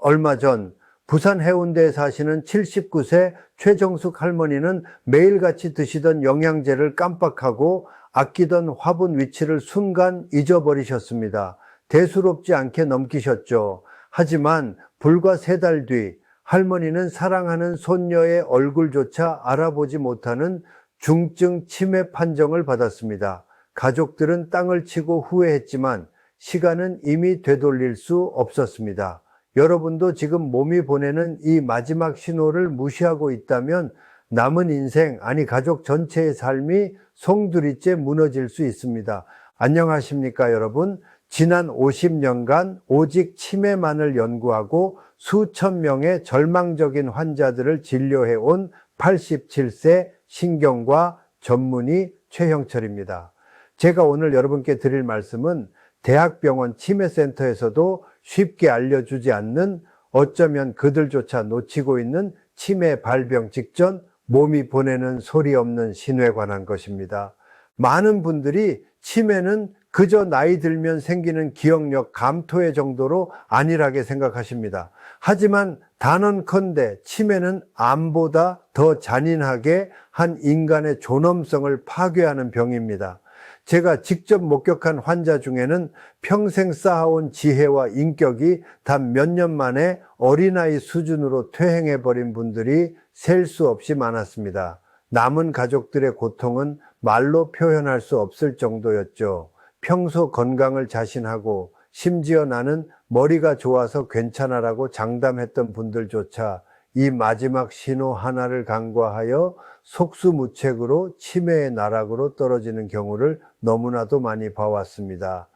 얼마 전 부산 해운대에 사시는 79세 최정숙 할머니는 매일같이 드시던 영양제를 깜빡하고 아끼던 화분 위치를 순간 잊어버리셨습니다. 대수롭지 않게 넘기셨죠. 하지만 불과 3달 뒤 할머니는 사랑하는 손녀의 얼굴조차 알아보지 못하는 중증 치매 판정을 받았습니다. 가족들은 땅을 치고 후회했지만 시간은 이미 되돌릴 수 없었습니다. 여러분도 지금 몸이 보내는 이 마지막 신호를 무시하고 있다면 남은 인생, 아니 가족 전체의 삶이 송두리째 무너질 수 있습니다. 안녕하십니까 여러분? 지난 50년간 오직 치매만을 연구하고 수천 명의 절망적인 환자들을 진료해온 87세 신경과 전문의 최형철입니다. 제가 오늘 여러분께 드릴 말씀은 대학병원 치매센터에서도 쉽게 알려주지 않는, 어쩌면 그들조차 놓치고 있는 치매 발병 직전 몸이 보내는 소리 없는 신호에 관한 것입니다. 많은 분들이 치매는 그저 나이 들면 생기는 기억력 감토의 정도로 안일하게 생각하십니다. 하지만 단언컨대 치매는 암보다 더 잔인하게 한 인간의 존엄성을 파괴하는 병입니다. 제가 직접 목격한 환자 중에는 평생 쌓아온 지혜와 인격이 단 몇 년 만에 어린아이 수준으로 퇴행해버린 분들이 셀 수 없이 많았습니다. 남은 가족들의 고통은 말로 표현할 수 없을 정도였죠. 평소 건강을 자신하고 심지어 나는 머리가 좋아서 괜찮아라고 장담했던 분들조차 이 마지막 신호 하나를 간과하여 속수무책으로 치매의 나락으로 떨어지는 경우를 너무나도 많이 봐왔습니다.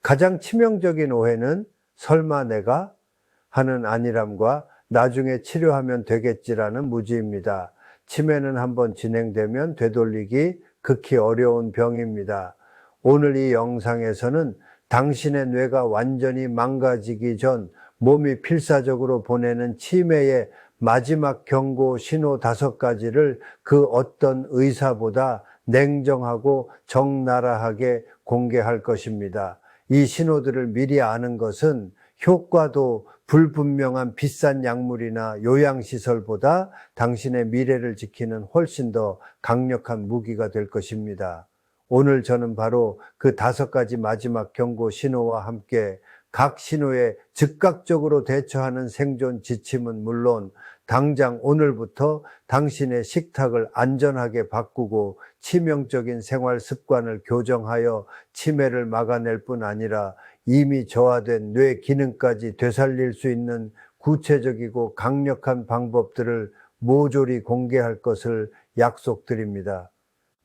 가장 치명적인 오해는 설마 내가 하는 안일함과 나중에 치료하면 되겠지라는 무지입니다. 치매는 한번 진행되면 되돌리기 극히 어려운 병입니다. 오늘 이 영상에서는 당신의 뇌가 완전히 망가지기 전 몸이 필사적으로 보내는 치매의 마지막 경고 신호 5가지를 그 어떤 의사보다 냉정하고 적나라하게 공개할 것입니다. 이 신호들을 미리 아는 것은 효과도 불분명한 비싼 약물이나 요양시설보다 당신의 미래를 지키는 훨씬 더 강력한 무기가 될 것입니다. 오늘 저는 바로 그 5가지 마지막 경고 신호와 함께 각 신호에 즉각적으로 대처하는 생존 지침은 물론 당장 오늘부터 당신의 식탁을 안전하게 바꾸고 치명적인 생활 습관을 교정하여 치매를 막아낼 뿐 아니라 이미 저하된 뇌 기능까지 되살릴 수 있는 구체적이고 강력한 방법들을 모조리 공개할 것을 약속드립니다.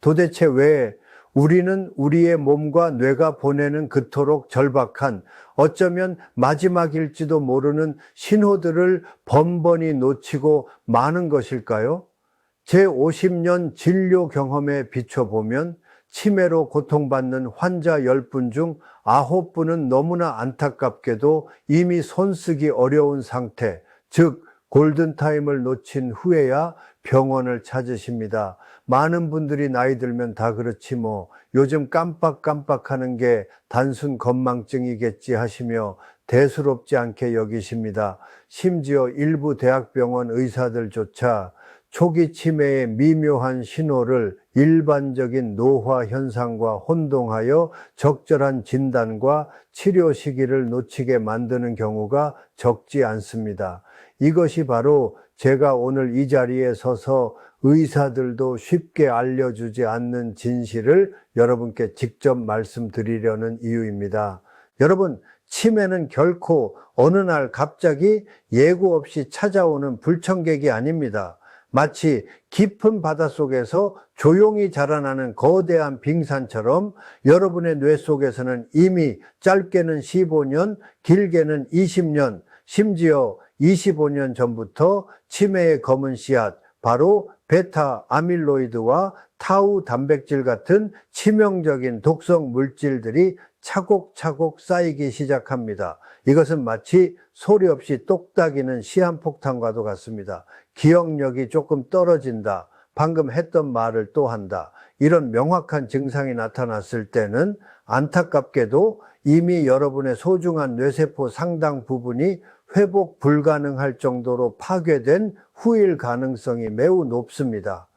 도대체 왜 우리는 우리의 몸과 뇌가 보내는 그토록 절박한, 어쩌면 마지막일지도 모르는 신호들을 번번이 놓치고 마는 것일까요? 제 50년 진료 경험에 비춰보면 치매로 고통받는 환자 10분 중 9분은 너무나 안타깝게도 이미 손쓰기 어려운 상태, 즉 골든타임을 놓친 후에야 병원을 찾으십니다. 많은 분들이 나이 들면 다 그렇지 뭐 요즘 깜빡깜빡하는 게 단순 건망증이겠지 하시며 대수롭지 않게 여기십니다. 심지어 일부 대학병원 의사들조차 초기 치매의 미묘한 신호를 일반적인 노화 현상과 혼동하여 적절한 진단과 치료 시기를 놓치게 만드는 경우가 적지 않습니다. 이것이 바로 제가 오늘 이 자리에 서서 의사들도 쉽게 알려주지 않는 진실을 여러분께 직접 말씀드리려는 이유입니다. 여러분, 치매는 결코 어느 날 갑자기 예고 없이 찾아오는 불청객이 아닙니다. 마치 깊은 바닷속에서 조용히 자라나는 거대한 빙산처럼 여러분의 뇌 속에서는 이미 짧게는 15년, 길게는 20년, 심지어 25년 전부터 치매의 검은 씨앗, 바로 베타 아밀로이드와 타우 단백질 같은 치명적인 독성 물질들이 차곡차곡 쌓이기 시작합니다. 이것은 마치 소리 없이 똑딱이는 시한폭탄과도 같습니다. 기억력이 조금 떨어진다, 방금 했던 말을 또 한다, 이런 명확한 증상이 나타났을 때는 안타깝게도 이미 여러분의 소중한 뇌세포 상당 부분이 회복 불가능할 정도로 파괴된 후일 가능성이 매우 높습니다.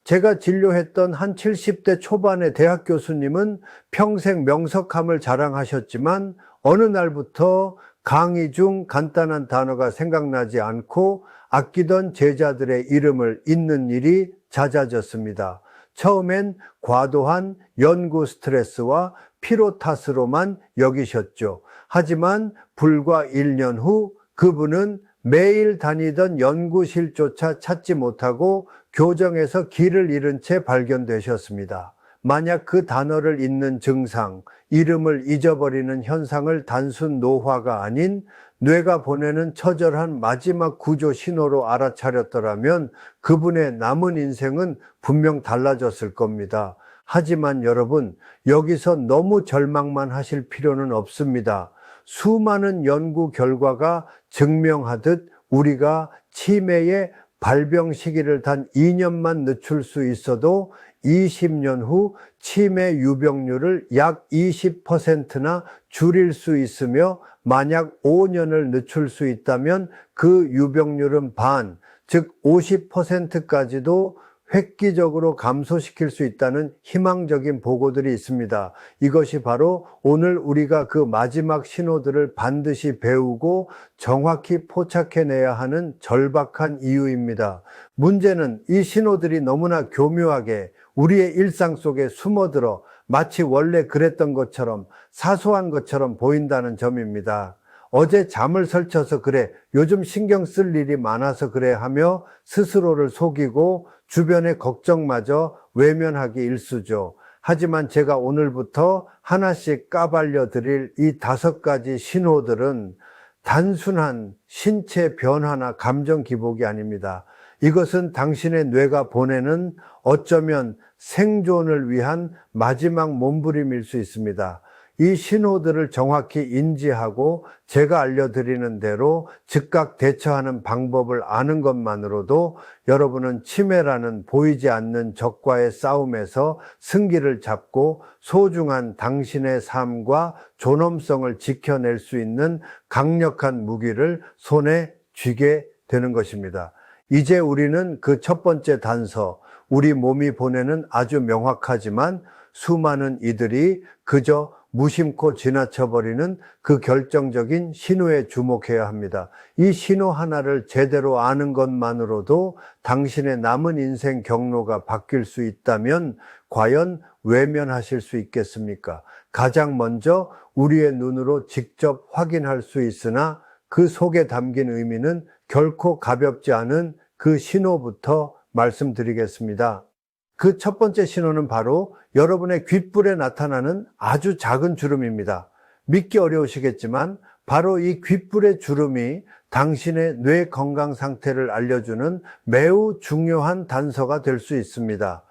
제가 진료했던 한 70대 초반의 대학 교수님은 평생 명석함을 자랑하셨지만 어느 날부터 강의 중 간단한 단어가 생각나지 않고 아끼던 제자들의 이름을 잊는 일이 잦아졌습니다. 처음엔 과도한 연구 스트레스와 피로 탓으로만 여기셨죠. 하지만 불과 1년 후 그분은 매일 다니던 연구실조차 찾지 못하고 교정에서 길을 잃은 채 발견되셨습니다. 만약 그 단어를 잊는 증상, 이름을 잊어버리는 현상을 단순 노화가 아닌 뇌가 보내는 처절한 마지막 구조 신호로 알아차렸더라면 그분의 남은 인생은 분명 달라졌을 겁니다. 하지만 여러분, 여기서 너무 절망만 하실 필요는 없습니다. 수많은 연구 결과가 증명하듯 우리가 치매의 발병 시기를 단 2년만 늦출 수 있어도 20년 후 치매 유병률을 약 20%나 줄일 수 있으며 만약 5년을 늦출 수 있다면 그 유병률은 반, 즉 50%까지도 획기적으로 감소시킬 수 있다는 희망적인 보고들이 있습니다. 이것이 바로 오늘 우리가 그 마지막 신호들을 반드시 배우고 정확히 포착해내야 하는 절박한 이유입니다. 문제는 이 신호들이 너무나 교묘하게 우리의 일상 속에 숨어들어 마치 원래 그랬던 것처럼 사소한 것처럼 보인다는 점입니다. 어제 잠을 설쳐서 그래, 요즘 신경 쓸 일이 많아서 그래 하며 스스로를 속이고 주변의 걱정마저 외면하기 일쑤죠. 하지만 제가 오늘부터 하나씩 까발려 드릴 이 5가지 신호들은 단순한 신체 변화나 감정 기복이 아닙니다. 이것은 당신의 뇌가 보내는 어쩌면 생존을 위한 마지막 몸부림일 수 있습니다. 이 신호들을 정확히 인지하고 제가 알려드리는 대로 즉각 대처하는 방법을 아는 것만으로도 여러분은 치매라는 보이지 않는 적과의 싸움에서 승기를 잡고 소중한 당신의 삶과 존엄성을 지켜낼 수 있는 강력한 무기를 손에 쥐게 되는 것입니다. 이제 우리는 그 첫 번째 단서, 우리 몸이 보내는 아주 명확하지만 수많은 이들이 그저 무심코 지나쳐버리는 그 결정적인 신호에 주목해야 합니다. 이 신호 하나를 제대로 아는 것만으로도 당신의 남은 인생 경로가 바뀔 수 있다면 과연 외면하실 수 있겠습니까? 가장 먼저 우리의 눈으로 직접 확인할 수 있으나 그 속에 담긴 의미는 결코 가볍지 않은 그 신호부터 말씀드리겠습니다. 그 첫 번째 신호는 바로 여러분의 귓불에 나타나는 아주 작은 주름입니다. 믿기 어려우시겠지만 바로 이 귓불의 주름이 당신의 뇌 건강 상태를 알려주는 매우 중요한 단서가 될 수 있습니다.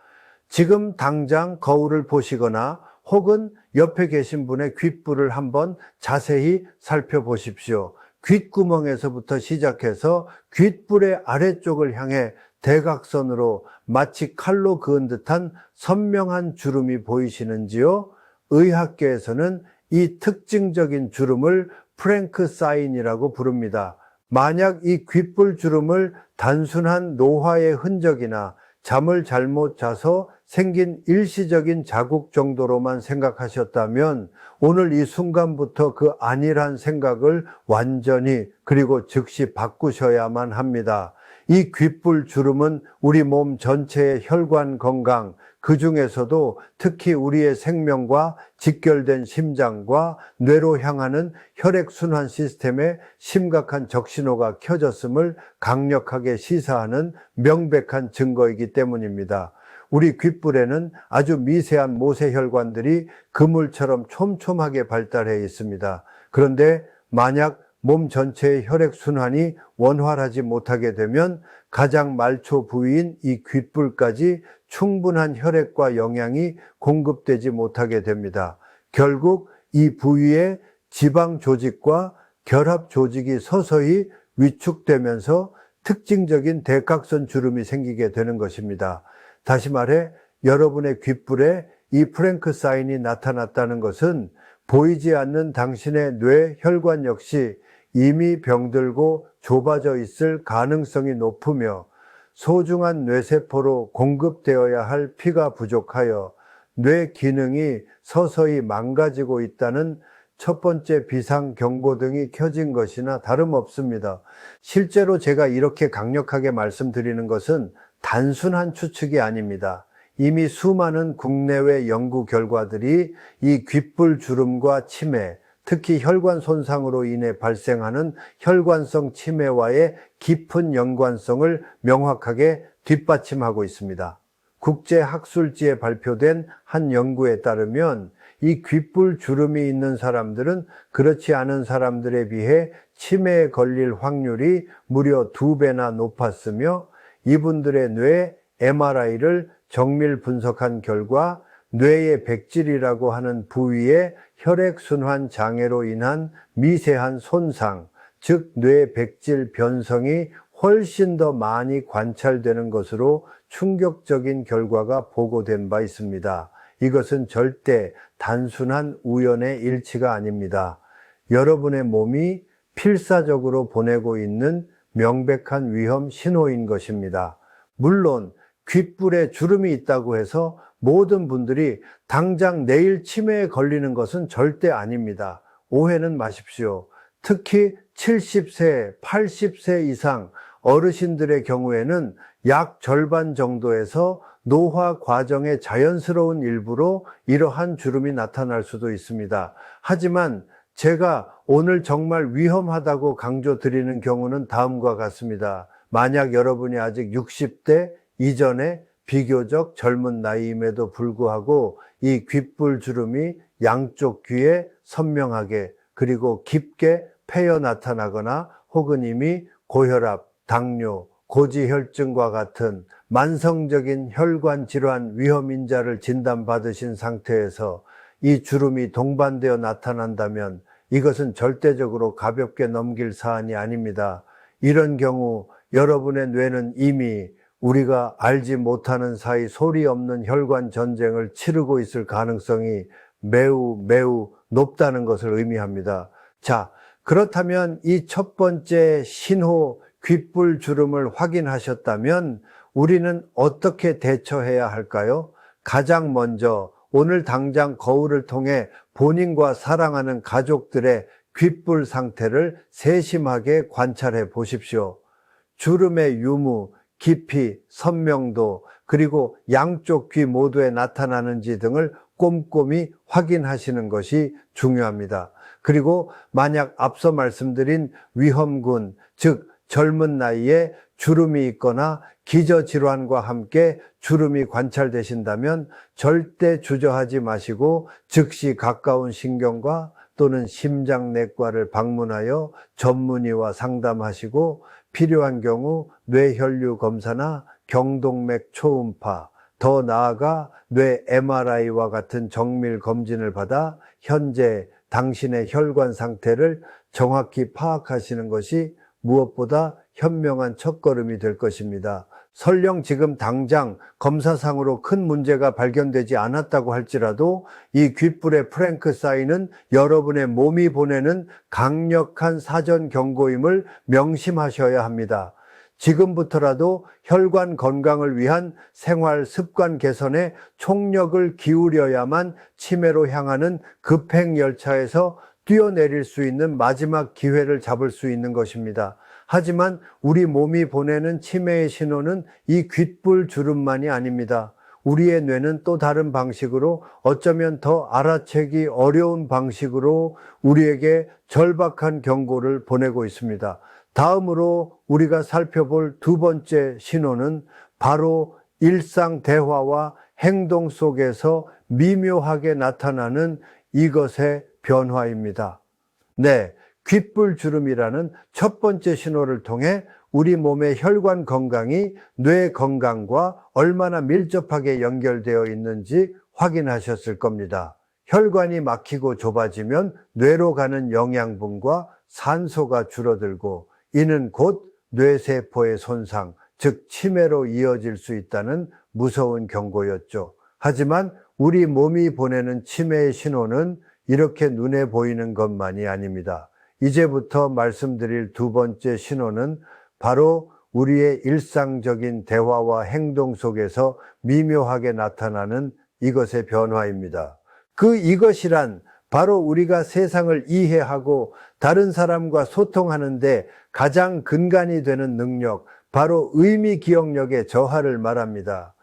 지금 당장 거울을 보시거나 혹은 옆에 계신 분의 귓불을 한번 자세히 살펴보십시오. 귓구멍에서부터 시작해서 귓불의 아래쪽을 향해 대각선으로 마치 칼로 그은 듯한 선명한 주름이 보이시는지요? 의학계에서는 이 특징적인 주름을 프랭크 사인이라고 부릅니다. 만약 이 귓불 주름을 단순한 노화의 흔적이나 잠을 잘못 자서 생긴 일시적인 자국 정도로만 생각하셨다면 오늘 이 순간부터 그 안일한 생각을 완전히 그리고 즉시 바꾸셔야만 합니다. 이 귓불 주름은 우리 몸 전체의 혈관 건강, 그 중에서도 특히 우리의 생명과 직결된 심장과 뇌로 향하는 혈액순환 시스템에 심각한 적신호가 켜졌음을 강력하게 시사하는 명백한 증거이기 때문입니다. 우리 귓불에는 아주 미세한 모세혈관들이 그물처럼 촘촘하게 발달해 있습니다. 그런데 만약 몸 전체의 혈액순환이 원활하지 못하게 되면 가장 말초 부위인 이 귓불까지 충분한 혈액과 영양이 공급되지 못하게 됩니다. 결국 이 부위에 지방 조직과 결합 조직이 서서히 위축되면서 특징적인 대각선 주름이 생기게 되는 것입니다. 다시 말해 여러분의 귓불에 이 프랭크 사인이 나타났다는 것은 보이지 않는 당신의 뇌 혈관 역시 이미 병들고 좁아져 있을 가능성이 높으며 소중한 뇌세포로 공급되어야 할 피가 부족하여 뇌 기능이 서서히 망가지고 있다는 첫 번째 비상 경고등이 켜진 것이나 다름없습니다. 실제로 제가 이렇게 강력하게 말씀드리는 것은 단순한 추측이 아닙니다. 이미 수많은 국내외 연구 결과들이 이 귓불 주름과 치매, 특히 혈관 손상으로 인해 발생하는 혈관성 치매와의 깊은 연관성을 명확하게 뒷받침하고 있습니다. 국제학술지에 발표된 한 연구에 따르면 이 귓불 주름이 있는 사람들은 그렇지 않은 사람들에 비해 치매에 걸릴 확률이 무려 2배나 높았으며 이분들의 뇌 MRI를 정밀 분석한 결과 뇌의 백질이라고 하는 부위의 혈액순환 장애로 인한 미세한 손상, 즉 뇌 백질 변성이 훨씬 더 많이 관찰되는 것으로 충격적인 결과가 보고된 바 있습니다. 이것은 절대 단순한 우연의 일치가 아닙니다. 여러분의 몸이 필사적으로 보내고 있는 명백한 위험 신호인 것입니다. 물론 귓불에 주름이 있다고 해서 모든 분들이 당장 내일 치매에 걸리는 것은 절대 아닙니다. 오해는 마십시오. 특히 70세, 80세 이상 어르신들의 경우에는 약 절반 정도에서 노화 과정의 자연스러운 일부로 이러한 주름이 나타날 수도 있습니다. 하지만 제가 오늘 정말 위험하다고 강조드리는 경우는 다음과 같습니다. 만약 여러분이 아직 60대 이전에 비교적 젊은 나이임에도 불구하고 이 귓불 주름이 양쪽 귀에 선명하게 그리고 깊게 패여 나타나거나 혹은 이미 고혈압, 당뇨, 고지혈증과 같은 만성적인 혈관 질환 위험인자를 진단받으신 상태에서 이 주름이 동반되어 나타난다면 이것은 절대적으로 가볍게 넘길 사안이 아닙니다. 이런 경우 여러분의 뇌는 이미 우리가 알지 못하는 사이 소리 없는 혈관 전쟁을 치르고 있을 가능성이 매우 높다는 것을 의미합니다. 자, 그렇다면 이 첫 번째 신호 귓불 주름을 확인하셨다면 우리는 어떻게 대처해야 할까요? 가장 먼저 오늘 당장 거울을 통해 본인과 사랑하는 가족들의 귓불 상태를 세심하게 관찰해 보십시오. 주름의 유무, 깊이, 선명도, 그리고 양쪽 귀 모두에 나타나는지 등을 꼼꼼히 확인하시는 것이 중요합니다. 그리고 만약 앞서 말씀드린 위험군, 즉 젊은 나이에 주름이 있거나 기저질환과 함께 주름이 관찰되신다면 절대 주저하지 마시고 즉시 가까운 신경과 또는 심장내과를 방문하여 전문의와 상담하시고 필요한 경우 뇌혈류 검사나 경동맥 초음파, 더 나아가 뇌 MRI와 같은 정밀 검진을 받아 현재 당신의 혈관 상태를 정확히 파악하시는 것이 무엇보다 현명한 첫걸음이 될 것입니다. 설령 지금 당장 검사상으로 큰 문제가 발견되지 않았다고 할지라도 이 귓불의 프랭크 사인은 여러분의 몸이 보내는 강력한 사전 경고임을 명심하셔야 합니다. 지금부터라도 혈관 건강을 위한 생활 습관 개선에 총력을 기울여야만 치매로 향하는 급행 열차에서 뛰어내릴 수 있는 마지막 기회를 잡을 수 있는 것입니다. 하지만 우리 몸이 보내는 치매의 신호는 이 귓불 주름만이 아닙니다. 우리의 뇌는 또 다른 방식으로 어쩌면 더 알아채기 어려운 방식으로 우리에게 절박한 경고를 보내고 있습니다. 다음으로 우리가 살펴볼 두 번째 신호는 바로 일상 대화와 행동 속에서 미묘하게 나타나는 이것의 변화입니다. 네, 귓불 주름이라는 첫 번째 신호를 통해 우리 몸의 혈관 건강이 뇌 건강과 얼마나 밀접하게 연결되어 있는지 확인하셨을 겁니다. 혈관이 막히고 좁아지면 뇌로 가는 영양분과 산소가 줄어들고 이는 곧 뇌세포의 손상, 즉 치매로 이어질 수 있다는 무서운 경고였죠. 하지만 우리 몸이 보내는 치매의 신호는 이렇게 눈에 보이는 것만이 아닙니다. 이제부터 말씀드릴 두 번째 신호는 바로 우리의 일상적인 대화와 행동 속에서 미묘하게 나타나는 이것의 변화입니다. 그 이것이란 바로 우리가 세상을 이해하고 다른 사람과 소통하는데 가장 근간이 되는 능력, 바로 의미 기억력의 저하를 말합니다.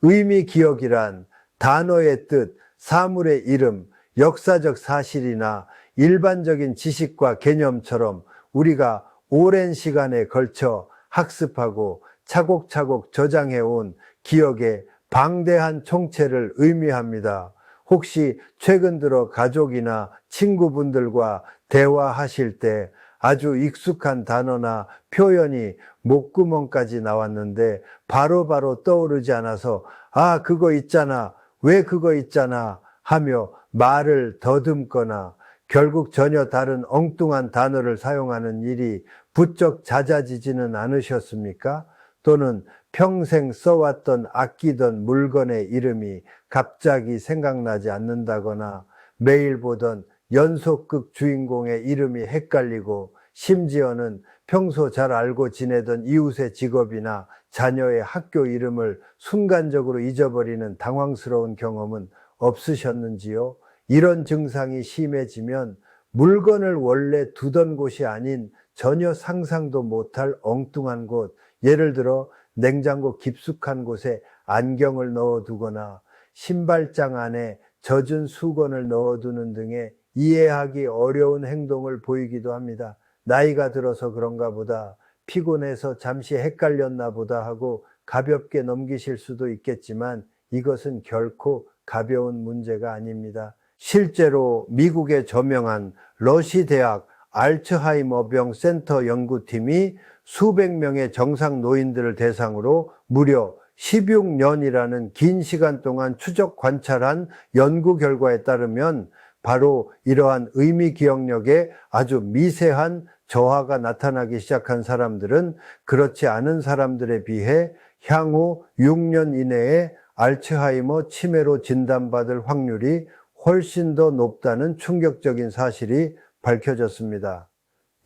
의미 기억이란 단어의 뜻, 사물의 이름, 역사적 사실이나 일반적인 지식과 개념처럼 우리가 오랜 시간에 걸쳐 학습하고 차곡차곡 저장해온 기억의 방대한 총체를 의미합니다. 혹시 최근 들어 가족이나 친구분들과 대화하실 때 아주 익숙한 단어나 표현이 목구멍까지 나왔는데 바로바로 떠오르지 않아서 아, 그거 있잖아, 왜 그거 있잖아 하며 말을 더듬거나 결국 전혀 다른 엉뚱한 단어를 사용하는 일이 부쩍 잦아지지는 않으셨습니까? 또는 평생 써왔던 아끼던 물건의 이름이 갑자기 생각나지 않는다거나 매일 보던 연속극 주인공의 이름이 헷갈리고 심지어는 평소 잘 알고 지내던 이웃의 직업이나 자녀의 학교 이름을 순간적으로 잊어버리는 당황스러운 경험은 없으셨는지요? 이런 증상이 심해지면 물건을 원래 두던 곳이 아닌 전혀 상상도 못할 엉뚱한 곳, 예를 들어 냉장고 깊숙한 곳에 안경을 넣어두거나 신발장 안에 젖은 수건을 넣어두는 등의 이해하기 어려운 행동을 보이기도 합니다. 나이가 들어서 그런가 보다, 피곤해서 잠시 헷갈렸나 보다 하고 가볍게 넘기실 수도 있겠지만 이것은 결코 가벼운 문제가 아닙니다. 실제로 미국의 저명한 러시 대학 알츠하이머병 센터 연구팀이 수백 명의 정상 노인들을 대상으로 무려 16년이라는 긴 시간 동안 추적 관찰한 연구 결과에 따르면 바로 이러한 의미 기억력에 아주 미세한 저하가 나타나기 시작한 사람들은 그렇지 않은 사람들에 비해 향후 6년 이내에 알츠하이머 치매로 진단받을 확률이 훨씬 더 높다는 충격적인 사실이 밝혀졌습니다.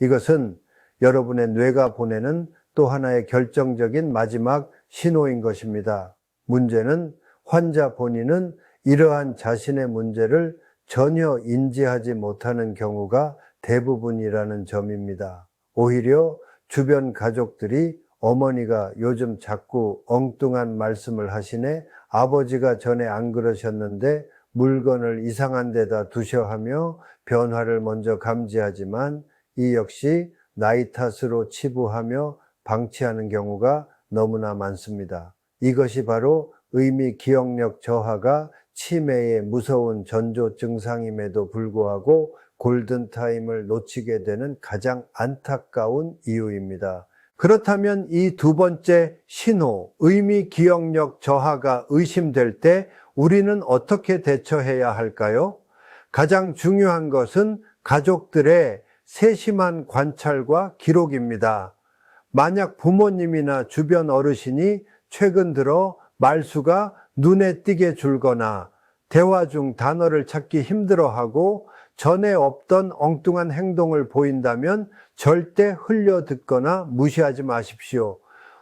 이것은 여러분의 뇌가 보내는 또 하나의 결정적인 마지막 신호인 것입니다. 문제는 환자 본인은 이러한 자신의 문제를 전혀 인지하지 못하는 경우가 대부분이라는 점입니다. 오히려 주변 가족들이 어머니가 요즘 자꾸 엉뚱한 말씀을 하시네, 아버지가 전에 안 그러셨는데 물건을 이상한 데다 두셔 하며 변화를 먼저 감지하지만 이 역시 나이 탓으로 치부하며 방치하는 경우가 너무나 많습니다. 이것이 바로 의미 기억력 저하가 치매의 무서운 전조 증상임에도 불구하고 골든타임을 놓치게 되는 가장 안타까운 이유입니다. 그렇다면 이 두 번째 신호, 의미 기억력 저하가 의심될 때 우리는 어떻게 대처해야 할까요? 가장 중요한 것은 가족들의 세심한 관찰과 기록입니다. 만약 부모님이나 주변 어르신이 최근 들어 말수가 눈에 띄게 줄거나 대화 중 단어를 찾기 힘들어하고 전에 없던 엉뚱한 행동을 보인다면 절대 흘려 듣거나 무시하지 마십시오.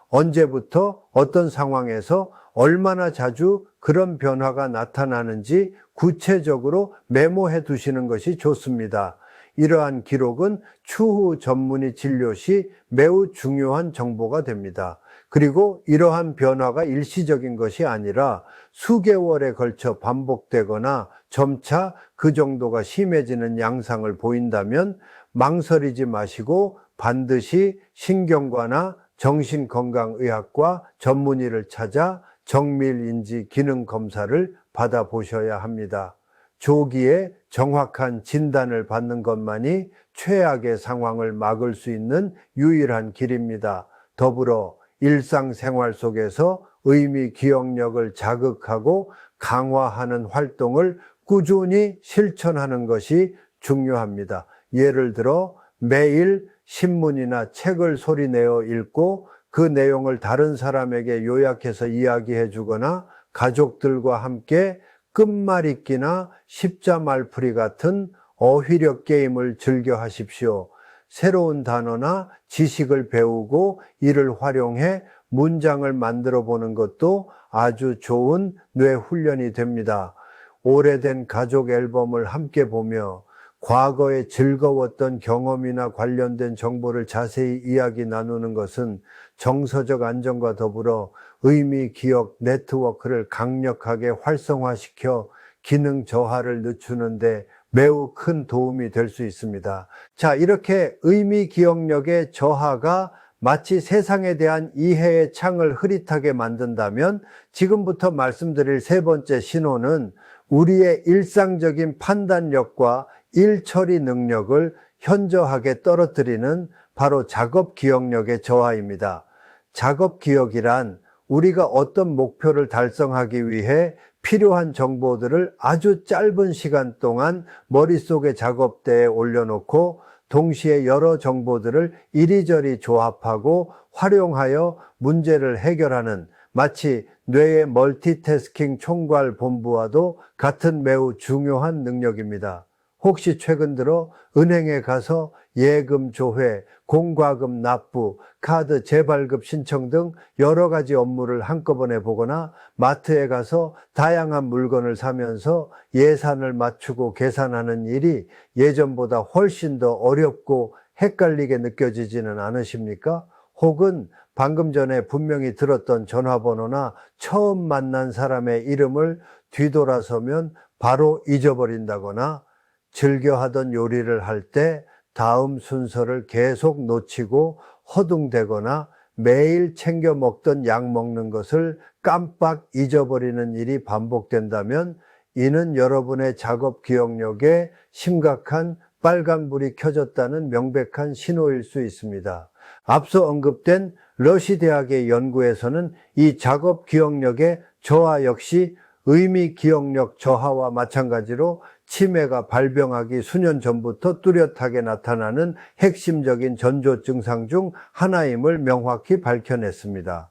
언제부터 어떤 상황에서 얼마나 자주 그런 변화가 나타나는지 구체적으로 메모해 두시는 것이 좋습니다. 이러한 기록은 추후 전문의 진료 시 매우 중요한 정보가 됩니다. 그리고 이러한 변화가 일시적인 것이 아니라 수개월에 걸쳐 반복되거나 점차 그 정도가 심해지는 양상을 보인다면 망설이지 마시고 반드시 신경과나 정신건강의학과 전문의를 찾아 정밀인지 기능 검사를 받아보셔야 합니다. 조기에 정확한 진단을 받는 것만이 최악의 상황을 막을 수 있는 유일한 길입니다. 더불어 일상생활 속에서 의미 기억력을 자극하고 강화하는 활동을 꾸준히 실천하는 것이 중요합니다. 예를 들어 매일 신문이나 책을 소리내어 읽고 그 내용을 다른 사람에게 요약해서 이야기해 주거나 가족들과 함께 끝말잇기나 십자말풀이 같은 어휘력 게임을 즐겨 하십시오. 새로운 단어나 지식을 배우고 이를 활용해 문장을 만들어 보는 것도 아주 좋은 뇌 훈련이 됩니다. 오래된 가족 앨범을 함께 보며 과거에 즐거웠던 경험이나 관련된 정보를 자세히 이야기 나누는 것은 정서적 안정과 더불어 의미 기억 네트워크를 강력하게 활성화시켜 기능 저하를 늦추는데 매우 큰 도움이 될 수 있습니다. 자, 이렇게 의미 기억력의 저하가 마치 세상에 대한 이해의 창을 흐릿하게 만든다면 지금부터 말씀드릴 세 번째 신호는 우리의 일상적인 판단력과 일 처리 능력을 현저하게 떨어뜨리는 바로 작업 기억력의 저하입니다. 작업 기억이란 우리가 어떤 목표를 달성하기 위해 필요한 정보들을 아주 짧은 시간 동안 머릿속의 작업대에 올려놓고 동시에 여러 정보들을 이리저리 조합하고 활용하여 문제를 해결하는 마치 뇌의 멀티태스킹 총괄 본부와도 같은 매우 중요한 능력입니다. 혹시 최근 들어 은행에 가서 예금 조회, 공과금 납부, 카드 재발급 신청 등 여러 가지 업무를 한꺼번에 보거나 마트에 가서 다양한 물건을 사면서 예산을 맞추고 계산하는 일이 예전보다 훨씬 더 어렵고 헷갈리게 느껴지지는 않으십니까? 혹은 방금 전에 분명히 들었던 전화번호나 처음 만난 사람의 이름을 뒤돌아서면 바로 잊어버린다거나 즐겨 하던 요리를 할 때 다음 순서를 계속 놓치고 허둥대거나 매일 챙겨 먹던 약 먹는 것을 깜빡 잊어버리는 일이 반복된다면 이는 여러분의 작업 기억력에 심각한 빨간불이 켜졌다는 명백한 신호일 수 있습니다. 앞서 언급된 러시 대학의 연구에서는 이 작업 기억력의 저하 역시 의미 기억력 저하와 마찬가지로 치매가 발병하기 수년 전부터 뚜렷하게 나타나는 핵심적인 전조 증상 중 하나임을 명확히 밝혀냈습니다.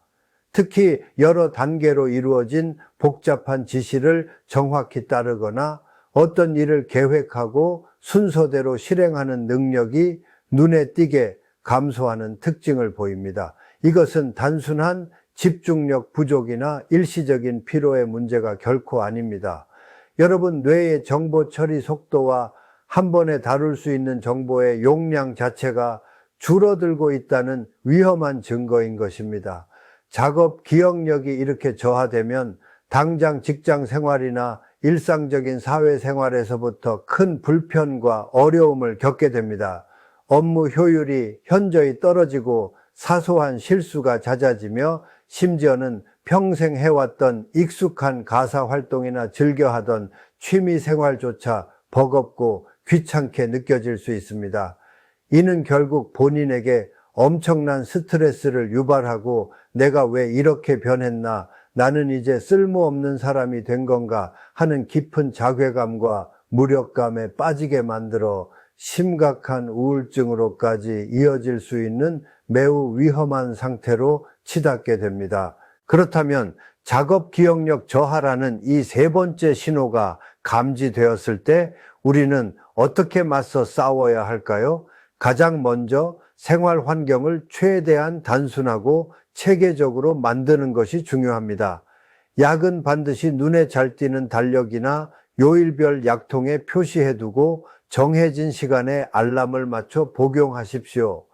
특히 여러 단계로 이루어진 복잡한 지시를 정확히 따르거나 어떤 일을 계획하고 순서대로 실행하는 능력이 눈에 띄게 감소하는 특징을 보입니다. 이것은 단순한 집중력 부족이나 일시적인 피로의 문제가 결코 아닙니다. 여러분, 뇌의 정보 처리 속도와 한 번에 다룰 수 있는 정보의 용량 자체가 줄어들고 있다는 위험한 증거인 것입니다. 작업 기억력이 이렇게 저하되면 당장 직장 생활이나 일상적인 사회 생활에서부터 큰 불편과 어려움을 겪게 됩니다. 업무 효율이 현저히 떨어지고 사소한 실수가 잦아지며 심지어는 평생 해왔던 익숙한 가사 활동이나 즐겨하던 취미 생활조차 버겁고 귀찮게 느껴질 수 있습니다. 이는 결국 본인에게 엄청난 스트레스를 유발하고 내가 왜 이렇게 변했나, 나는 이제 쓸모없는 사람이 된 건가 하는 깊은 자괴감과 무력감에 빠지게 만들어 심각한 우울증으로까지 이어질 수 있는 매우 위험한 상태로 치닫게 됩니다. 그렇다면 작업 기억력 저하라는 이 세 번째 신호가 감지되었을 때 우리는 어떻게 맞서 싸워야 할까요? 가장 먼저 생활 환경을 최대한 단순하고 체계적으로 만드는 것이 중요합니다. 약은 반드시 눈에 잘 띄는 달력이나 요일별 약통에 표시해두고 정해진 시간에 알람을 맞춰 복용하십시오.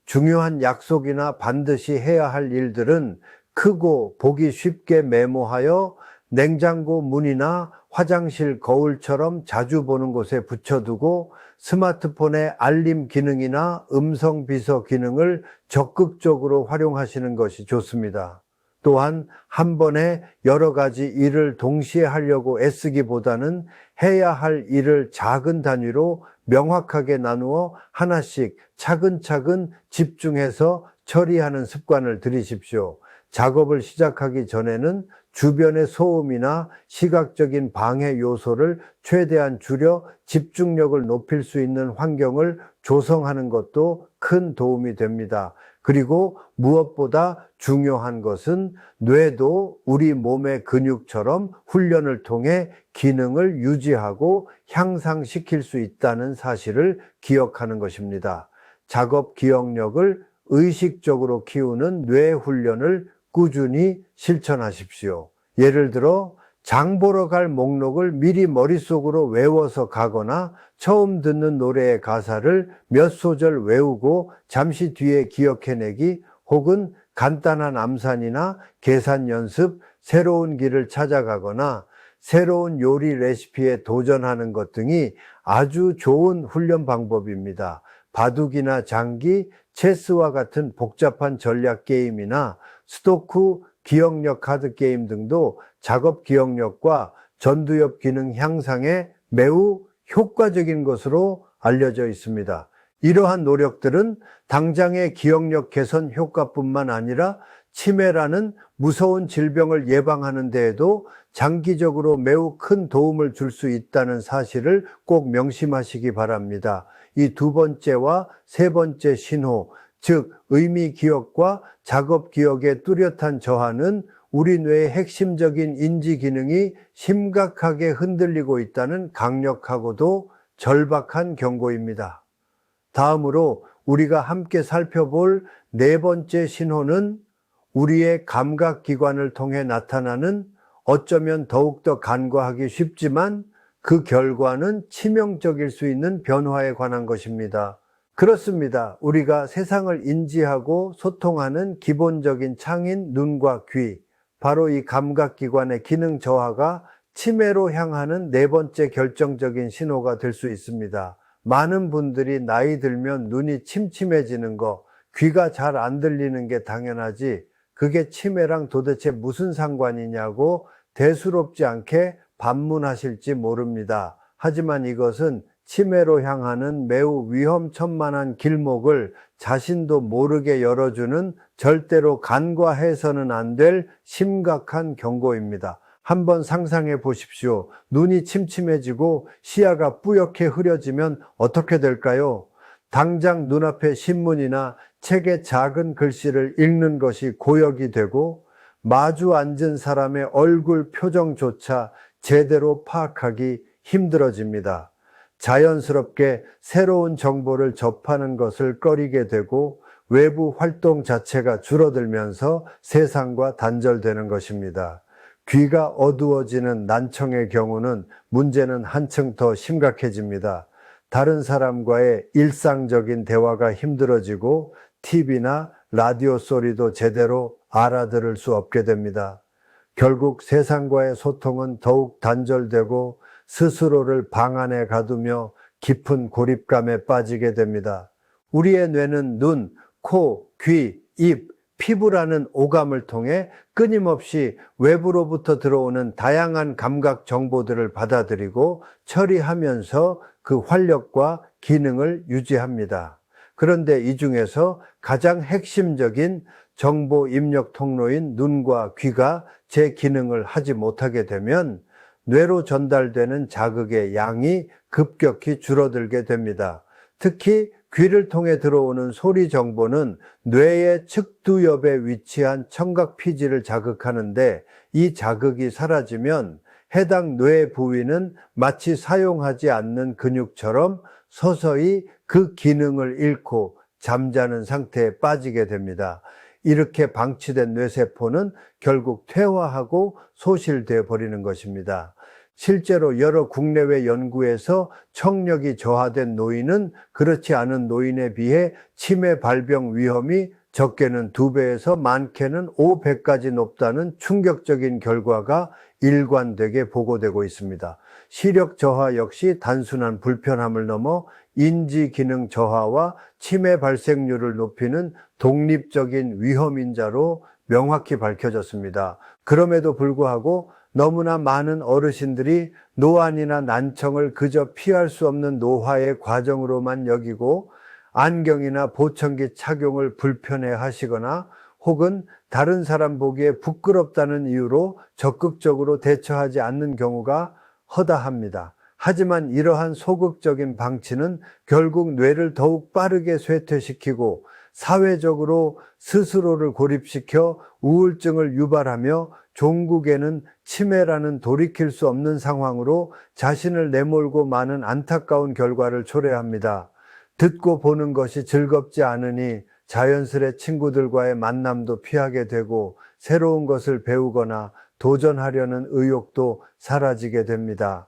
중요한 약속이나 반드시 해야 할 일들은 크고 보기 쉽게 메모하여 냉장고 문이나 화장실 거울처럼 자주 보는 곳에 붙여두고 스마트폰의 알림 기능이나 음성 비서 기능을 적극적으로 활용하시는 것이 좋습니다. 또한 한 번에 여러 가지 일을 동시에 하려고 애쓰기보다는 해야 할 일을 작은 단위로 명확하게 나누어 하나씩 차근차근 집중해서 처리하는 습관을 들이십시오. 작업을 시작하기 전에는 주변의 소음이나 시각적인 방해 요소를 최대한 줄여 집중력을 높일 수 있는 환경을 조성하는 것도 큰 도움이 됩니다. 그리고 무엇보다 중요한 것은 뇌도 우리 몸의 근육처럼 훈련을 통해 기능을 유지하고 향상시킬 수 있다는 사실을 기억하는 것입니다. 작업 기억력을 의식적으로 키우는 뇌 훈련을 꾸준히 실천하십시오. 예를 들어 장 보러 갈 목록을 미리 머릿속으로 외워서 가거나 처음 듣는 노래의 가사를 몇 소절 외우고 잠시 뒤에 기억해내기, 혹은 간단한 암산이나 계산 연습, 새로운 길을 찾아가거나 새로운 요리 레시피에 도전하는 것 등이 아주 좋은 훈련 방법입니다. 바둑이나 장기, 체스와 같은 복잡한 전략 게임이나 스토쿠 기억력 카드 게임 등도 작업 기억력과 전두엽 기능 향상에 매우 효과적인 것으로 알려져 있습니다. 이러한 노력들은 당장의 기억력 개선 효과뿐만 아니라 치매라는 무서운 질병을 예방하는 데에도 장기적으로 매우 큰 도움을 줄 수 있다는 사실을 꼭 명심하시기 바랍니다. 이 두 번째와 세 번째 신호, 즉 의미 기억과 작업 기억의 뚜렷한 저하는 우리 뇌의 핵심적인 인지 기능이 심각하게 흔들리고 있다는 강력하고도 절박한 경고입니다. 다음으로 우리가 함께 살펴볼 네 번째 신호는 우리의 감각기관을 통해 나타나는, 어쩌면 더욱더 간과하기 쉽지만 그 결과는 치명적일 수 있는 변화에 관한 것입니다. 그렇습니다. 우리가 세상을 인지하고 소통하는 기본적인 창인 눈과 귀, 바로 이 감각기관의 기능 저하가 치매로 향하는 네 번째 결정적인 신호가 될 수 있습니다. 많은 분들이 나이 들면 눈이 침침해지는 거, 귀가 잘 안 들리는 게 당연하지, 그게 치매랑 도대체 무슨 상관이냐고 대수롭지 않게 반문하실지 모릅니다. 하지만 이것은 치매로 향하는 매우 위험천만한 길목을 자신도 모르게 열어주는, 절대로 간과해서는 안 될 심각한 경고입니다. 한번 상상해 보십시오. 눈이 침침해지고 시야가 뿌옇게 흐려지면 어떻게 될까요? 당장 눈앞에 신문이나 책의 작은 글씨를 읽는 것이 고역이 되고, 마주 앉은 사람의 얼굴 표정조차 제대로 파악하기 힘들어집니다. 자연스럽게 새로운 정보를 접하는 것을 꺼리게 되고 외부 활동 자체가 줄어들면서 세상과 단절되는 것입니다. 귀가 어두워지는 난청의 경우는 문제는 한층 더 심각해집니다. 다른 사람과의 일상적인 대화가 힘들어지고 TV나 라디오 소리도 제대로 알아들을 수 없게 됩니다. 결국 세상과의 소통은 더욱 단절되고 스스로를 방 안에 가두며 깊은 고립감에 빠지게 됩니다. 우리의 뇌는 눈, 코, 귀, 입, 피부라는 오감을 통해 끊임없이 외부로부터 들어오는 다양한 감각 정보들을 받아들이고 처리하면서 그 활력과 기능을 유지합니다. 그런데 이 중에서 가장 핵심적인 정보 입력 통로인 눈과 귀가 제 기능을 하지 못하게 되면 뇌로 전달되는 자극의 양이 급격히 줄어들게 됩니다. 특히 귀를 통해 들어오는 소리 정보는 뇌의 측두엽에 위치한 청각피지를 자극하는데, 이 자극이 사라지면 해당 뇌 부위는 마치 사용하지 않는 근육처럼 서서히 그 기능을 잃고 잠자는 상태에 빠지게 됩니다. 이렇게 방치된 뇌세포는 결국 퇴화하고 소실되어 버리는 것입니다. 실제로 여러 국내외 연구에서 청력이 저하된 노인은 그렇지 않은 노인에 비해 치매 발병 위험이 적게는 2배에서 많게는 5배까지 높다는 충격적인 결과가 일관되게 보고되고 있습니다. 시력 저하 역시 단순한 불편함을 넘어 인지 기능 저하와 치매 발생률을 높이는 독립적인 위험인자로 명확히 밝혀졌습니다. 그럼에도 불구하고 너무나 많은 어르신들이 노안이나 난청을 그저 피할 수 없는 노화의 과정으로만 여기고 안경이나 보청기 착용을 불편해 하시거나 혹은 다른 사람 보기에 부끄럽다는 이유로 적극적으로 대처하지 않는 경우가 허다합니다. 하지만 이러한 소극적인 방치는 결국 뇌를 더욱 빠르게 쇠퇴시키고 사회적으로 스스로를 고립시켜 우울증을 유발하며 종국에는 치매라는 돌이킬 수 없는 상황으로 자신을 내몰고 마는 안타까운 결과를 초래합니다. 듣고 보는 것이 즐겁지 않으니 자연스레 친구들과의 만남도 피하게 되고 새로운 것을 배우거나 도전하려는 의욕도 사라지게 됩니다.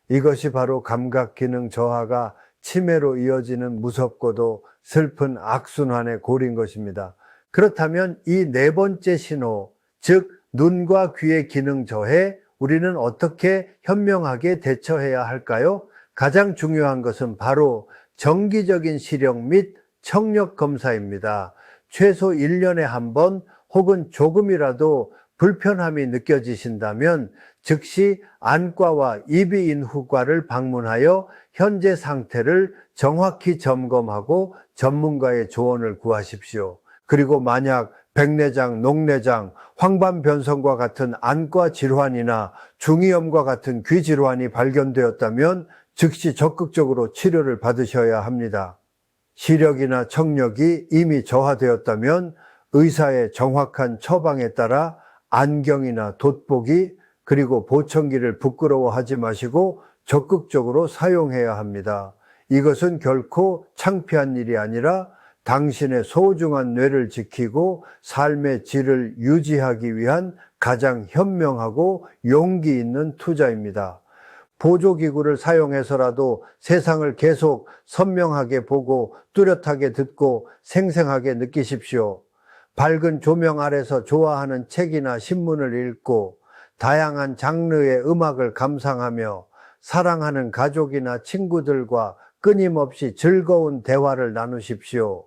이것이 바로 감각기능 저하가 치매로 이어지는 무섭고도 슬픈 악순환의 골인 것입니다. 그렇다면 이 네 번째 신호, 즉 눈과 귀의 기능 저해, 우리는 어떻게 현명하게 대처해야 할까요? 가장 중요한 것은 바로 정기적인 시력 및 청력 검사입니다. 최소 1년에 한 번 혹은 조금이라도 불편함이 느껴지신다면 즉시 안과와 이비인후과를 방문하여 현재 상태를 정확히 점검하고 전문가의 조언을 구하십시오. 그리고 만약 백내장, 녹내장, 황반변성과 같은 안과 질환이나 중이염과 같은 귀 질환이 발견되었다면 즉시 적극적으로 치료를 받으셔야 합니다. 시력이나 청력이 이미 저하되었다면 의사의 정확한 처방에 따라 안경이나 돋보기 그리고 보청기를 부끄러워하지 마시고 적극적으로 사용해야 합니다. 이것은 결코 창피한 일이 아니라 당신의 소중한 뇌를 지키고 삶의 질을 유지하기 위한 가장 현명하고 용기 있는 투자입니다. 보조기구를 사용해서라도 세상을 계속 선명하게 보고 뚜렷하게 듣고 생생하게 느끼십시오. 밝은 조명 아래서 좋아하는 책이나 신문을 읽고 다양한 장르의 음악을 감상하며 사랑하는 가족이나 친구들과 끊임없이 즐거운 대화를 나누십시오.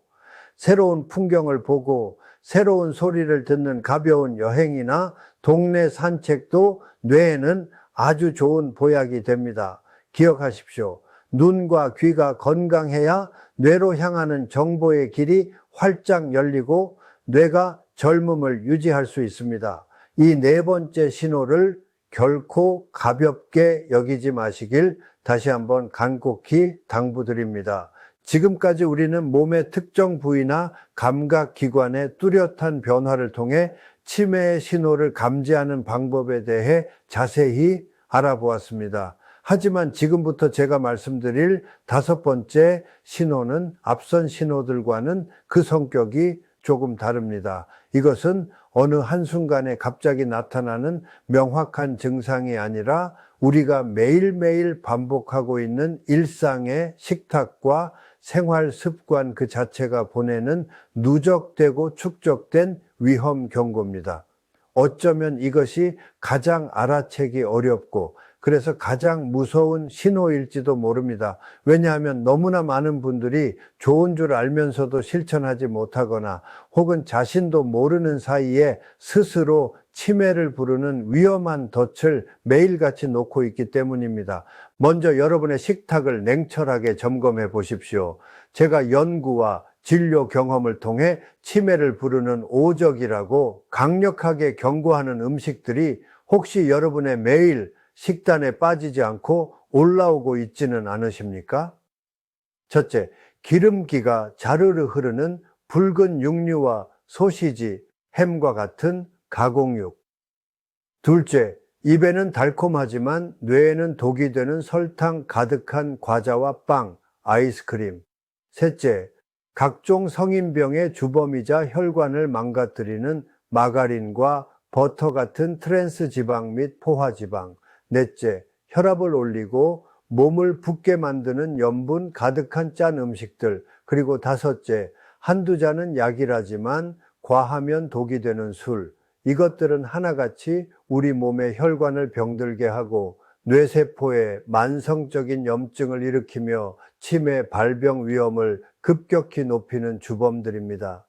새로운 풍경을 보고 새로운 소리를 듣는 가벼운 여행이나 동네 산책도 뇌에는 아주 좋은 보약이 됩니다. 기억하십시오. 눈과 귀가 건강해야 뇌로 향하는 정보의 길이 활짝 열리고 뇌가 젊음을 유지할 수 있습니다. 이 네 번째 신호를 결코 가볍게 여기지 마시길 다시 한번 간곡히 당부드립니다. 지금까지 우리는 몸의 특정 부위나 감각기관의 뚜렷한 변화를 통해 치매의 신호를 감지하는 방법에 대해 자세히 알아보았습니다. 하지만 지금부터 제가 말씀드릴 다섯 번째 신호는 앞선 신호들과는 그 성격이 조금 다릅니다. 이것은 어느 한순간에 갑자기 나타나는 명확한 증상이 아니라 우리가 매일매일 반복하고 있는 일상의 식탁과 생활 습관 그 자체가 보내는 누적되고 축적된 위험 경고입니다. 어쩌면 이것이 가장 알아채기 어렵고 그래서 가장 무서운 신호일지도 모릅니다. 왜냐하면 너무나 많은 분들이 좋은 줄 알면서도 실천하지 못하거나 혹은 자신도 모르는 사이에 스스로 치매를 부르는 위험한 덫을 매일같이 놓고 있기 때문입니다. 먼저 여러분의 식탁을 냉철하게 점검해 보십시오. 제가 연구와 진료 경험을 통해 치매를 부르는 오적이라고 강력하게 경고하는 음식들이 혹시 여러분의 매일 식단에 빠지지 않고 올라오고 있지는 않으십니까? 첫째, 기름기가 자르르 흐르는 붉은 육류와 소시지, 햄과 같은 가공육. 둘째, 입에는 달콤하지만 뇌에는 독이 되는 설탕 가득한 과자와 빵, 아이스크림. 셋째, 각종 성인병의 주범이자 혈관을 망가뜨리는 마가린과 버터 같은 트랜스 지방 및 포화지방. 넷째, 혈압을 올리고 몸을 붓게 만드는 염분 가득한 짠 음식들. 그리고 다섯째, 한두 잔은 약이라지만 과하면 독이 되는 술. 이것들은 하나같이 우리 몸의 혈관을 병들게 하고 뇌세포에 만성적인 염증을 일으키며 치매 발병 위험을 급격히 높이는 주범들입니다.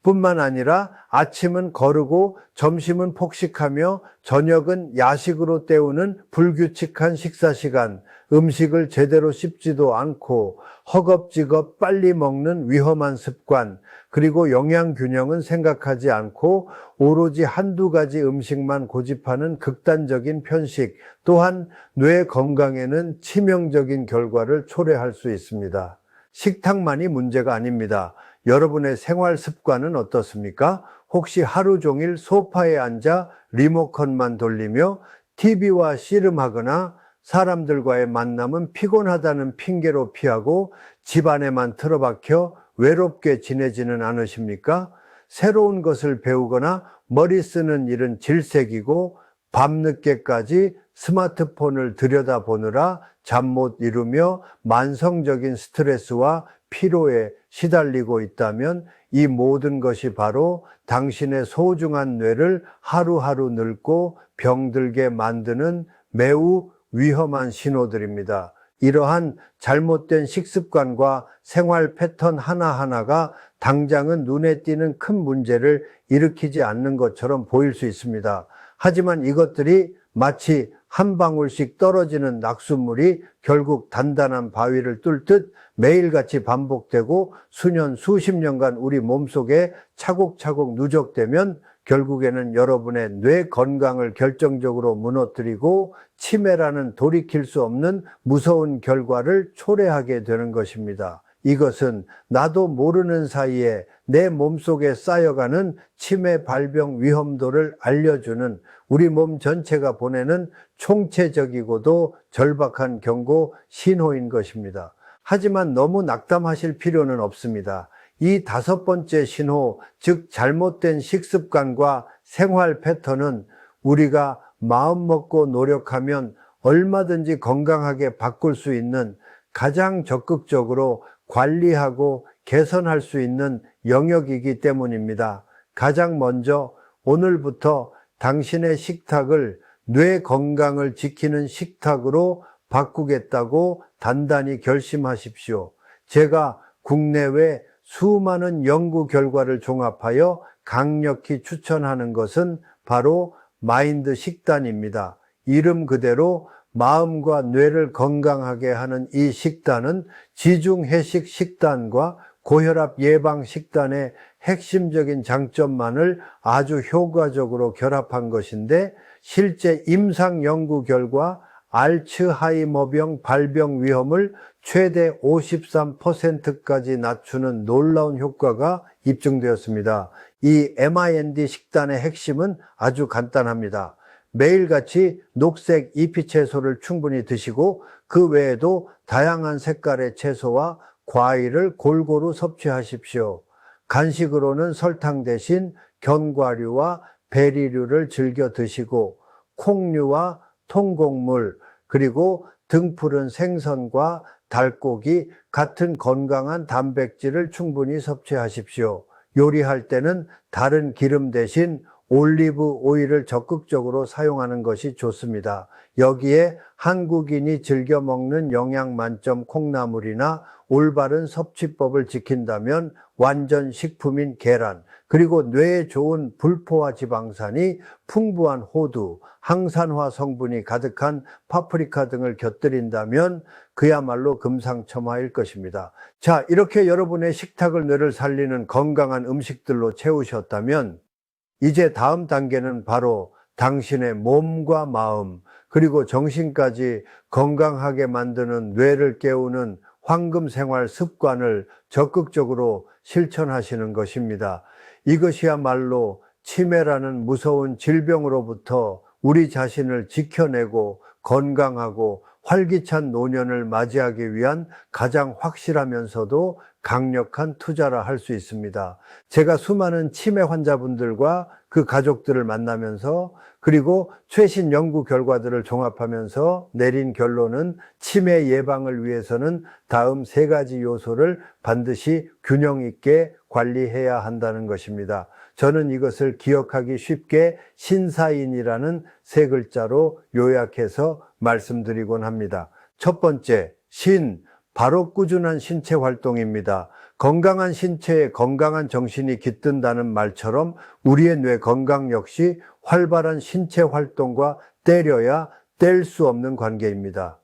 뿐만 아니라 아침은 거르고 점심은 폭식하며 저녁은 야식으로 때우는 불규칙한 식사 시간, 음식을 제대로 씹지도 않고 허겁지겁 빨리 먹는 위험한 습관, 그리고 영양 균형은 생각하지 않고 오로지 한두 가지 음식만 고집하는 극단적인 편식, 또한 뇌 건강에는 치명적인 결과를 초래할 수 있습니다. 식탁만이 문제가 아닙니다. 여러분의 생활 습관은 어떻습니까? 혹시 하루 종일 소파에 앉아 리모컨만 돌리며 TV와 씨름하거나 사람들과의 만남은 피곤하다는 핑계로 피하고 집 안에만 틀어박혀 외롭게 지내지는 않으십니까? 새로운 것을 배우거나 머리 쓰는 일은 질색이고 밤늦게까지 스마트폰을 들여다보느라 잠 못 이루며 만성적인 스트레스와 피로에 시달리고 있다면 이 모든 것이 바로 당신의 소중한 뇌를 하루하루 늙고 병들게 만드는 매우 위험한 신호들입니다. 이러한 잘못된 식습관과 생활 패턴 하나하나가 당장은 눈에 띄는 큰 문제를 일으키지 않는 것처럼 보일 수 있습니다. 하지만 이것들이 마치 한 방울씩 떨어지는 낙숫물이 결국 단단한 바위를 뚫듯 매일같이 반복되고 수년, 수십 년간 우리 몸속에 차곡차곡 누적되면 결국에는 여러분의 뇌 건강을 결정적으로 무너뜨리고 치매라는 돌이킬 수 없는 무서운 결과를 초래하게 되는 것입니다. 이것은 나도 모르는 사이에 내 몸속에 쌓여가는 치매 발병 위험도를 알려주는 우리 몸 전체가 보내는 총체적이고도 절박한 경고 신호인 것입니다. 하지만 너무 낙담하실 필요는 없습니다. 이 5번째 신호, 즉 잘못된 식습관과 생활 패턴은 우리가 마음먹고 노력하면 얼마든지 건강하게 바꿀 수 있는 가장 적극적으로 관리하고 개선할 수 있는 영역이기 때문입니다. 가장 먼저 오늘부터 당신의 식탁을 뇌 건강을 지키는 식탁으로 바꾸겠다고 단단히 결심하십시오. 제가 국내외 수많은 연구 결과를 종합하여 강력히 추천하는 것은 바로 마인드 식단입니다. 이름 그대로 마음과 뇌를 건강하게 하는 이 식단은 지중해식 식단과 고혈압 예방 식단의 핵심적인 장점만을 아주 효과적으로 결합한 것인데, 실제 임상 연구 결과 알츠하이머병 발병 위험을 최대 53%까지 낮추는 놀라운 효과가 입증되었습니다. 이 MIND 식단의 핵심은 아주 간단합니다. 매일같이 녹색 잎이 채소를 충분히 드시고 그 외에도 다양한 색깔의 채소와 과일을 골고루 섭취하십시오. 간식으로는 설탕 대신 견과류와 베리류를 즐겨 드시고 콩류와 통곡물 그리고 등푸른 생선과 달고기 같은 건강한 단백질을 충분히 섭취하십시오. 요리할 때는 다른 기름 대신 올리브 오일을 적극적으로 사용하는 것이 좋습니다. 여기에 한국인이 즐겨 먹는 영양 만점 콩나물이나 올바른 섭취법을 지킨다면 완전 식품인 계란, 그리고 뇌에 좋은 불포화 지방산이 풍부한 호두, 항산화 성분이 가득한 파프리카 등을 곁들인다면 그야말로 금상첨화일 것입니다. 자, 이렇게 여러분의 식탁을 뇌를 살리는 건강한 음식들로 채우셨다면 이제 다음 단계는 바로 당신의 몸과 마음 그리고 정신까지 건강하게 만드는 뇌를 깨우는 황금 생활 습관을 적극적으로 실천하시는 것입니다. 이것이야말로 치매라는 무서운 질병으로부터 우리 자신을 지켜내고 건강하고 활기찬 노년을 맞이하기 위한 가장 확실하면서도 강력한 투자라 할 수 있습니다. 제가 수많은 치매 환자분들과 그 가족들을 만나면서 그리고 최신 연구 결과들을 종합하면서 내린 결론은 치매 예방을 위해서는 다음 3가지 요소를 반드시 균형 있게 관리해야 한다는 것입니다. 저는 이것을 기억하기 쉽게 신사인이라는 3글자로 요약해서 말씀드리곤 합니다. 첫 번째, 바로 꾸준한 신체 활동입니다. 건강한 신체에 건강한 정신이 깃든다는 말처럼 우리의 뇌 건강 역시 활발한 신체 활동과 때려야 뗄 수 없는 관계입니다.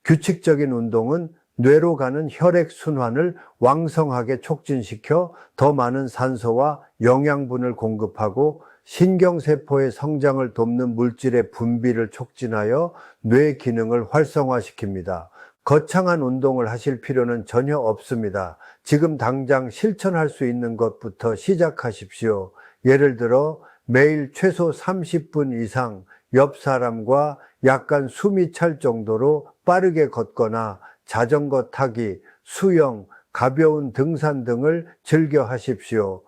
규칙적인 운동은 뇌로 가는 혈액 순환을 왕성하게 촉진시켜 더 많은 산소와 영양분을 공급하고 신경세포의 성장을 돕는 물질의 분비를 촉진하여 뇌 기능을 활성화시킵니다. 거창한 운동을 하실 필요는 전혀 없습니다. 지금 당장 실천할 수 있는 것부터 시작하십시오. 예를 들어 매일 최소 30분 이상 옆 사람과 약간 숨이 찰 정도로 빠르게 걷거나 자전거 타기 수영, 가벼운 등산 등을 즐겨 하십시오.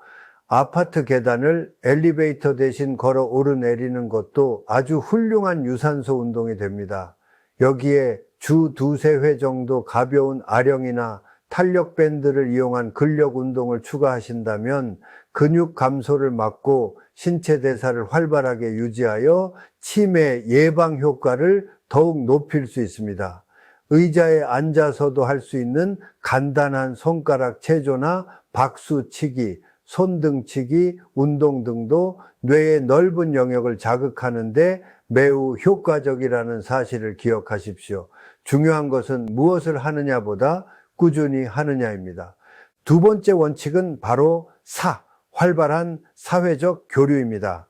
아파트 계단을 엘리베이터 대신 걸어 오르내리는 것도 아주 훌륭한 유산소 운동이 됩니다. 여기에 주 두세 회 정도 가벼운 아령이나 탄력 밴드를 이용한 근력 운동을 추가하신다면 근육 감소를 막고 신체 대사를 활발하게 유지하여 치매 예방 효과를 더욱 높일 수 있습니다. 의자에 앉아서도 할 수 있는 간단한 손가락 체조나 박수치기, 손등치기 운동 등도 뇌의 넓은 영역을 자극하는데 매우 효과적이라는 사실을 기억하십시오. 중요한 것은 무엇을 하느냐보다 꾸준히 하느냐입니다. 두 번째 원칙은 바로 활발한 사회적 교류입니다.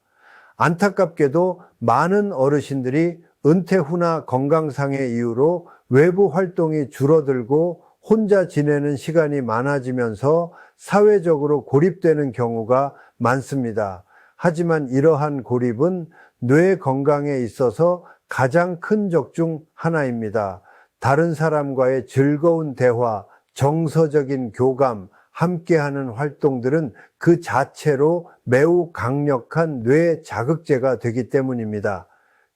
안타깝게도 많은 어르신들이 은퇴 후나 건강상의 이유로 외부 활동이 줄어들고 혼자 지내는 시간이 많아지면서 사회적으로 고립되는 경우가 많습니다. 하지만 이러한 고립은 뇌 건강에 있어서 가장 큰 적 중 하나입니다. 다른 사람과의 즐거운 대화, 정서적인 교감, 함께하는 활동들은 그 자체로 매우 강력한 뇌 자극제가 되기 때문입니다.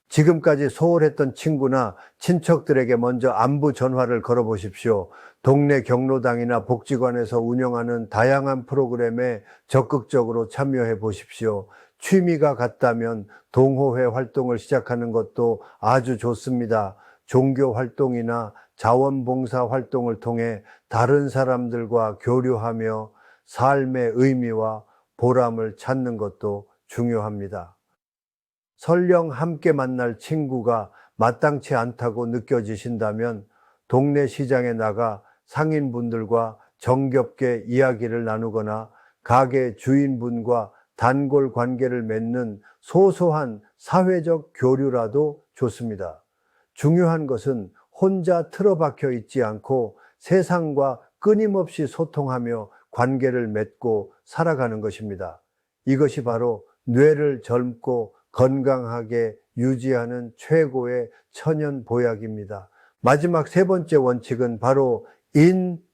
지금까지 소홀했던 친구나 친척들에게 먼저 안부 전화를 걸어보십시오. 동네 경로당이나 복지관에서 운영하는 다양한 프로그램에 적극적으로 참여해 보십시오. 취미가 같다면 동호회 활동을 시작하는 것도 아주 좋습니다. 종교 활동이나 자원봉사 활동을 통해 다른 사람들과 교류하며 삶의 의미와 보람을 찾는 것도 중요합니다. 설령 함께 만날 친구가 마땅치 않다고 느껴지신다면 동네 시장에 나가 상인분들과 정겹게 이야기를 나누거나 가게 주인분과 단골 관계를 맺는 소소한 사회적 교류라도 좋습니다. 중요한 것은 혼자 틀어박혀 있지 않고 세상과 끊임없이 소통하며 관계를 맺고 살아가는 것입니다. 이것이 바로 뇌를 젊고 건강하게 유지하는 최고의 천연 보약입니다. 마지막 세 번째 원칙은 바로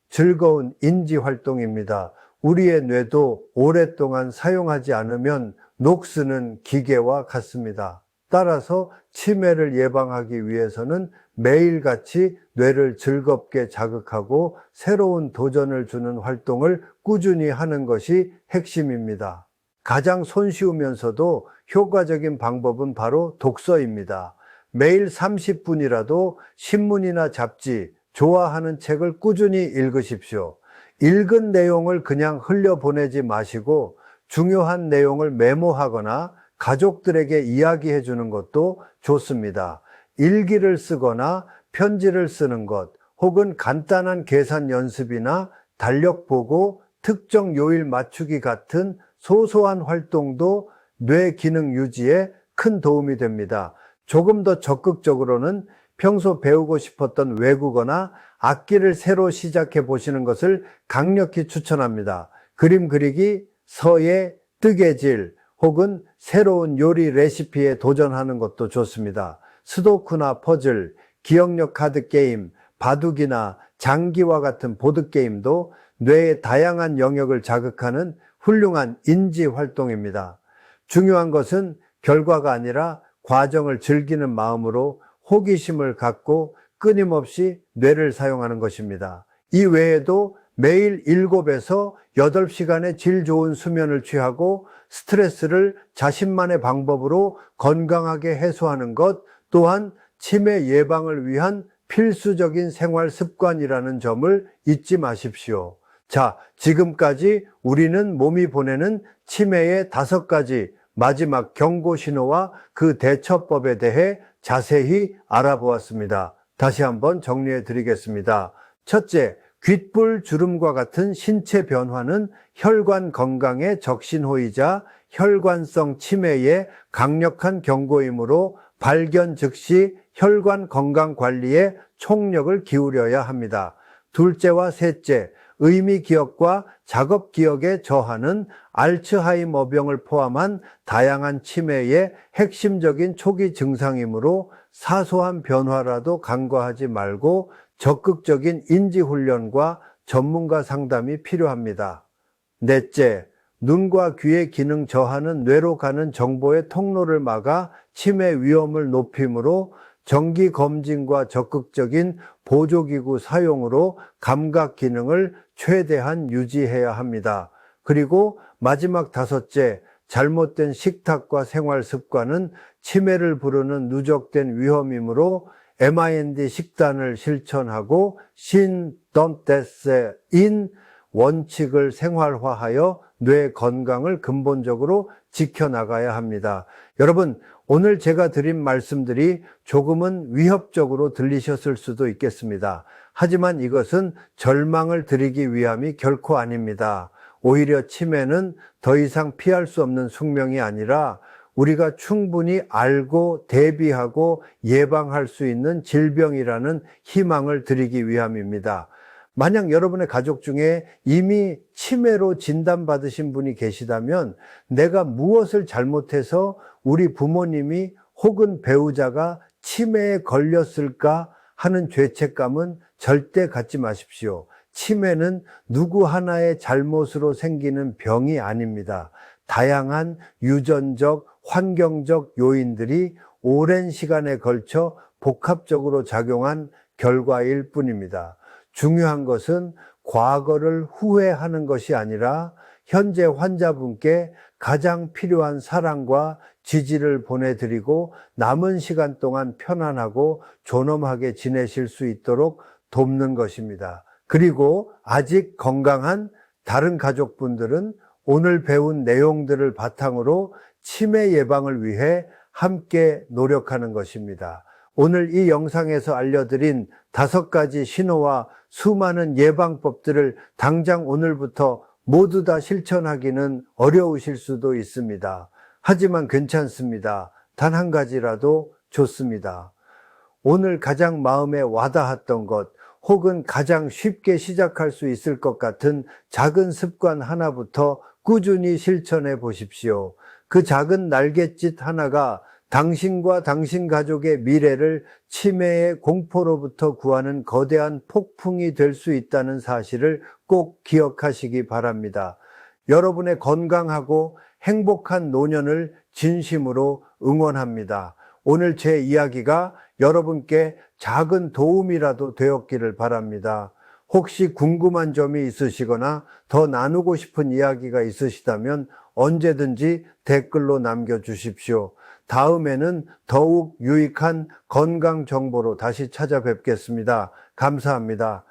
즐거운 인지 활동입니다. 우리의 뇌도 오랫동안 사용하지 않으면 녹쓰는 기계와 같습니다. 따라서 치매를 예방하기 위해서는 매일같이 뇌를 즐겁게 자극하고 새로운 도전을 주는 활동을 꾸준히 하는 것이 핵심입니다. 가장 손쉬우면서도 효과적인 방법은 바로 독서입니다. 매일 30분이라도 신문이나 잡지, 좋아하는 책을 꾸준히 읽으십시오. 읽은 내용을 그냥 흘려보내지 마시고 중요한 내용을 메모하거나 가족들에게 이야기해 주는 것도 좋습니다. 일기를 쓰거나 편지를 쓰는 것, 혹은 간단한 계산 연습이나 달력 보고 특정 요일 맞추기 같은 소소한 활동도 뇌 기능 유지에 큰 도움이 됩니다. 조금 더 적극적으로는 평소 배우고 싶었던 외국어나 악기를 새로 시작해 보시는 것을 강력히 추천합니다. 그림 그리기, 서예, 뜨개질, 혹은 새로운 요리 레시피에 도전하는 것도 좋습니다. 스도쿠나 퍼즐, 기억력 카드 게임, 바둑이나 장기와 같은 보드게임도 뇌의 다양한 영역을 자극하는 훌륭한 인지 활동입니다. 중요한 것은 결과가 아니라 과정을 즐기는 마음으로 호기심을 갖고 끊임없이 뇌를 사용하는 것입니다. 이 외에도 매일 7에서 8시간의 질 좋은 수면을 취하고 스트레스를 자신만의 방법으로 건강하게 해소하는 것 또한 치매 예방을 위한 필수적인 생활 습관이라는 점을 잊지 마십시오. 자, 지금까지 우리는 몸이 보내는 치매의 5가지 마지막 경고 신호와 그 대처법에 대해 자세히 알아보았습니다. 다시 한번 정리해 드리겠습니다. 첫째, 귓불 주름과 같은 신체 변화는 혈관 건강의 적신호이자 혈관성 치매의 강력한 경고이므로 발견 즉시 혈관 건강 관리에 총력을 기울여야 합니다. 둘째와 셋째, 의미 기억과 작업 기억에 저하는 알츠하이머병을 포함한 다양한 치매의 핵심적인 초기 증상이므로 사소한 변화라도 간과하지 말고 적극적인 인지훈련과 전문가 상담이 필요합니다. 넷째, 눈과 귀의 기능 저하는 뇌로 가는 정보의 통로를 막아 치매 위험을 높이므로 정기검진과 적극적인 보조기구 사용으로 감각 기능을 최대한 유지해야 합니다. 그리고 마지막 다섯째, 잘못된 식탁과 생활 습관은 치매를 부르는 누적된 위험이므로 MIND 식단을 실천하고 신 don't death인 원칙을 생활화하여 뇌 건강을 근본적으로 지켜나가야 합니다. 여러분, 오늘 제가 드린 말씀들이 조금은 위협적으로 들리셨을 수도 있겠습니다. 하지만 이것은 절망을 드리기 위함이 결코 아닙니다. 오히려 치매는 더 이상 피할 수 없는 숙명이 아니라 우리가 충분히 알고 대비하고 예방할 수 있는 질병이라는 희망을 드리기 위함입니다. 만약 여러분의 가족 중에 이미 치매로 진단받으신 분이 계시다면 내가 무엇을 잘못해서 우리 부모님이 혹은 배우자가 치매에 걸렸을까 하는 죄책감은 절대 갖지 마십시오. 치매는 누구 하나의 잘못으로 생기는 병이 아닙니다. 다양한 유전적, 환경적 요인들이 오랜 시간에 걸쳐 복합적으로 작용한 결과일 뿐입니다. 중요한 것은 과거를 후회하는 것이 아니라 현재 환자분께 가장 필요한 사랑과 지지를 보내드리고 남은 시간 동안 편안하고 존엄하게 지내실 수 있도록 돕는 것입니다. 그리고 아직 건강한 다른 가족분들은 오늘 배운 내용들을 바탕으로 치매 예방을 위해 함께 노력하는 것입니다. 오늘 이 영상에서 알려드린 5가지 신호와 수많은 예방법들을 당장 오늘부터 모두 다 실천하기는 어려우실 수도 있습니다. 하지만 괜찮습니다. 단 한 가지라도 좋습니다. 오늘 가장 마음에 와닿았던 것, 혹은 가장 쉽게 시작할 수 있을 것 같은 작은 습관 하나부터 꾸준히 실천해 보십시오. 그 작은 날갯짓 하나가 당신과 당신 가족의 미래를 치매의 공포로부터 구하는 거대한 폭풍이 될 수 있다는 사실을 꼭 기억하시기 바랍니다. 여러분의 건강하고 행복한 노년을 진심으로 응원합니다. 오늘 제 이야기가 여러분께 작은 도움이라도 되었기를 바랍니다. 혹시 궁금한 점이 있으시거나 더 나누고 싶은 이야기가 있으시다면 언제든지 댓글로 남겨주십시오. 다음에는 더욱 유익한 건강 정보로 다시 찾아뵙겠습니다. 감사합니다.